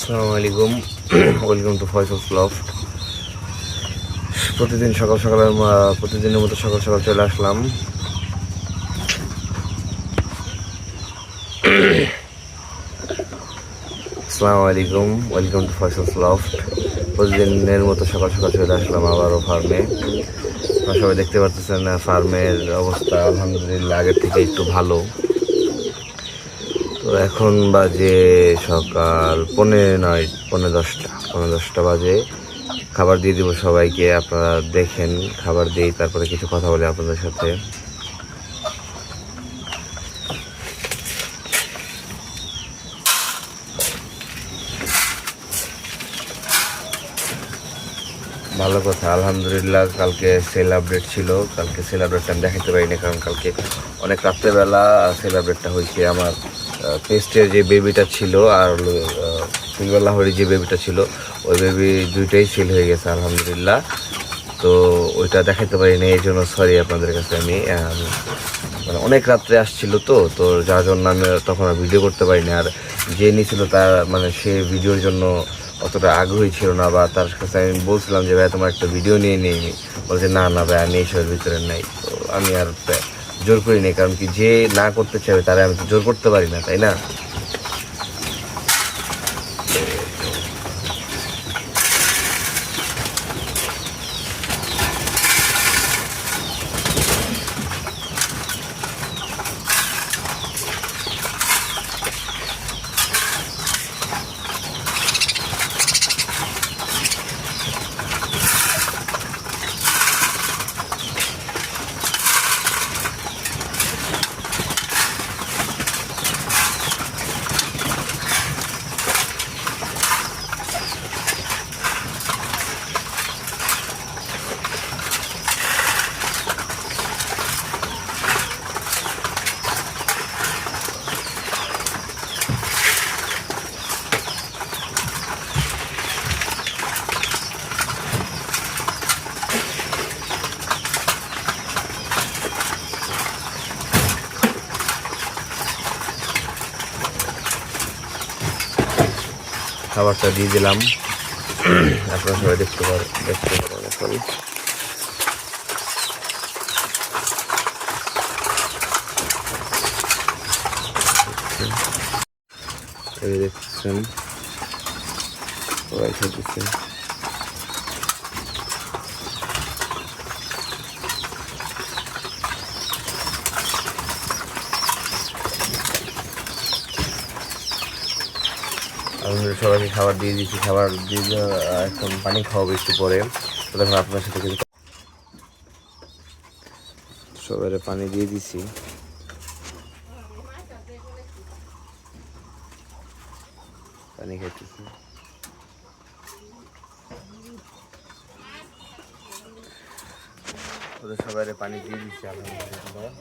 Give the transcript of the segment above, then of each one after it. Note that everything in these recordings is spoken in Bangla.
আসসালামু আলাইকুম, ওয়েলকাম টু ফয়সালস লফট। প্রতিদিনের মতো সকাল সকাল চলে আসলাম। আসসালামু আলাইকুম, ওয়েলকাম টু ফয়সালস লফট। প্রতিদিনের মতো সকাল সকাল চলে আসলাম আবারও ফার্মে। আপনারা সবাই দেখতে পাচ্ছেন ফার্মের অবস্থা আলহামদুলিল্লাহ আগের থেকে একটু ভালো। তো এখন বাজে সকাল 10:30 বাজে। খাবার দিয়ে দিব সবাইকে, আপনারা দেখেন খাবার দিই, তারপরে কিছু কথা বলি আপনাদের সাথে। ভালো কথা, আলহামদুলিল্লাহ। কালকে সেল আপডেট ছিল, কালকে সেল আপডেটটা আমি দেখাতে পারিনি, কারণ কালকে অনেক রাত্রেবেলা সেল আপডেটটা হয়েছে। আমার পেস্টের যে বেবিটা ছিল আর সিলভার লাহোরি যে বেবিটা ছিল, ওই বেবি দুইটাই সেল হয়ে গেছে আলহামদুলিল্লাহ। তো ওইটা দেখাতে পারিনি, এই জন্য সরি আপনাদের কাছে। আমি মানে অনেক রাত্রে আসছিল, তো যার জন্য আমি তখন আর ভিডিও করতে পারিনি। আর যে নিয়েছিল তার মানে সে ভিডিওর জন্য অতটা আগ্রহী ছিল না, বা তার কাছে আমি বলছিলাম যে ভাই তোমার একটা ভিডিও নিয়ে নিই, বলছে না ভাই আমি এইসবের ভিতরে নাই। তো আমি আর জোর করি নি, কারণ কি যে না করতে চাইবে তারা আমি তো জোর করতে পারি না, তাই না? খাবারটা দিয়ে দিলাম, আপনারা সবাই দেখতে পারেন এখন। এই দেখছেন সবাই খেতেছে। আলহামদুলিল্লাহ সবাইকে খাবার দিয়ে দিচ্ছি, খাবার দিয়ে এখন পানি খাওয়াবো একটু পরে। তো দেখুন আপনার সাথে কিছু সবাই পানি দিয়ে দিছি। পানি খাইতেছি। ওদের সবাই পানি দিয়ে দিচ্ছি আলহামদুলিল্লাহ।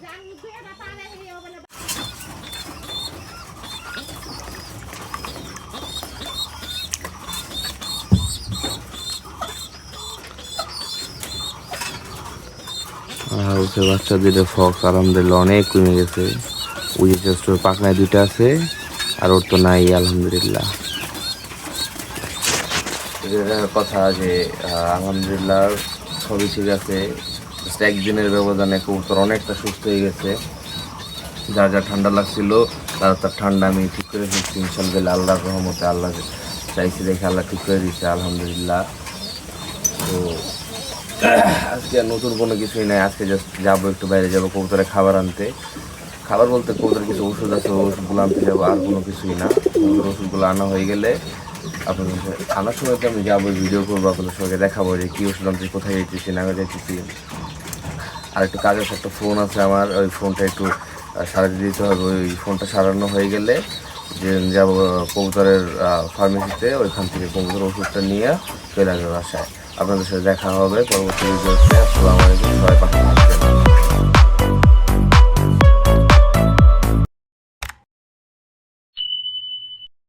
বলছে বাচ্চা দুটো ফক্স আলহামদুলিল্লাহ অনেক কমে গেছে। ওই যে জাস্ট ওর পাখনায় দুইটা আছে আর ওর তো নাই আলহামদুলিল্লাহ। কথা যে আলহামদুলিল্লাহ সবই ঠিক আছে। জাস্ট একদিনের ব্যবধানে কবুতর অনেকটা সুস্থ হয়ে গেছে। যা যা ঠান্ডা লাগছিল তার ঠান্ডা আমি ঠিক করে ফেলছি ইনশাআল্লাহ। আল্লাহর রহমতে আল্লাহ চাইছি দেখে আল্লাহ ঠিক করে দিচ্ছে আলহামদুলিল্লাহ। তো আজকে নতুন কোনো কিছুই নাই, আজকে জাস্ট যাবো একটু বাইরে যাবো কবুতরে খাবার আনতে। খাবার বলতে কবুতর কিছু ওষুধ আছে, ওষুধগুলো আনতে যাবো, আর কোনো কিছুই না। কবুতর ওষুধগুলো আনা হয়ে গেলে আপনাদের আনার সময় তো আমি যাবো, ভিডিও করবো, আপনাদের সঙ্গে দেখাবো যে কী ওষুধ আনতে, কোথায় যেতেছি না যেতেছি। আর একটু কাজ আছে, একটা ফোন আছে আমার, ওই ফোনটা একটু সারাতে দিতে হবে। ওই ফোনটা সারানো হয়ে গেলে যে যাবো কবুতরের ফার্মেসিতে, ওইখান থেকে কবুতর ওষুধটা নিয়ে চলে আসবে বাসায়। আপনাদের সাথে দেখা হবে পরবর্তী ভিডিওতে। আসসালামু আলাইকুম, সবাই পাশে থাকবেন।